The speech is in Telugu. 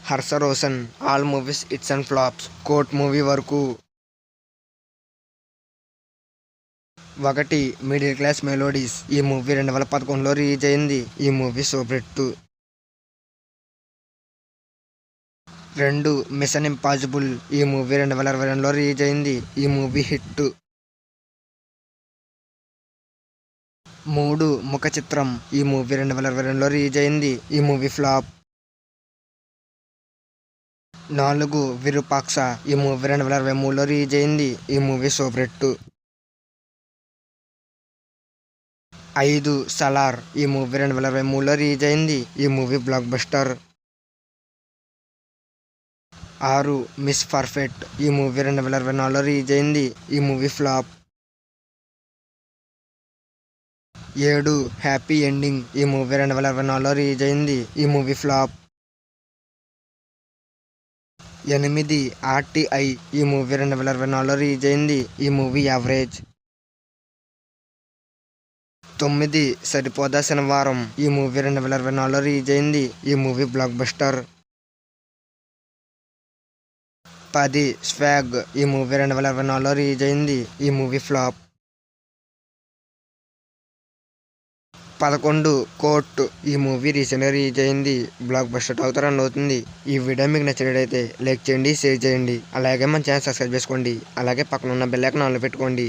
Harsha Roshan all movies hits and flops. Court movie వరకు. 1 మిడిల్ క్లాస్ మెలోడీస్. ఈ మూవీ 2011లో రిలీజ్ అయింది. ఈ movie super hit. 2 mission impossible. ఈ మూవీ 2022లో రిలీజ్ అయింది. ఈ మూవీ హిట్. 3 ముఖ చిత్రం. ఈ మూవీ 2022లో రిలీజ్ అయింది. ఈ మూవీ ఫ్లాప్. 4 విరూపాక్ష. ఈ మూవీ 2023లో రిలీజ్ అయింది. ఈ మూవీ సూపర్ హిట్. 5 సలార్. ఈ మూవీ 2023లో రిలీజ్ అయింది. ఈ movie block buster. 6 miss perfect. ఈ మూవీ 2024లో రిలీజ్ అయింది. ఈ మూవీ ఫ్లాప్. 7 happy ending. ఈ మూవీ 2024లో రిలీజ్ అయింది. ఈ మూవీ ఫ్లాప్. 8 ఆర్టీఐ. ఈ మూవీ 2024లో రిలీజ్ అయింది. ఈ మూవీ యావరేజ్. 9 సరిపోదా శనివారం. ఈ మూవీ 2024లో రిలీజ్ అయింది. ఈ మూవీ బ్లాక్ బస్టర్. 10 స్వాగ్. ఈ మూవీ 2024లో రిలీజ్ అయింది. ఈ మూవీ ఫ్లాప్. 11 కోర్ట్. ఈ మూవీ రీసెంట్గా రిలీజ్ అయింది. బ్లాక్ బస్టర్ టాక్ రన్ అవుతుంది. ఈ వీడియో మీకు నచ్చినట్లయితే లైక్ చేయండి, షేర్ చేయండి. అలాగే మన ఛానల్ సబ్స్క్రైబ్ చేసుకోండి. అలాగే పక్కన ఉన్న బెల్ ఐకాన్ ఆన్లో పెట్టుకోండి.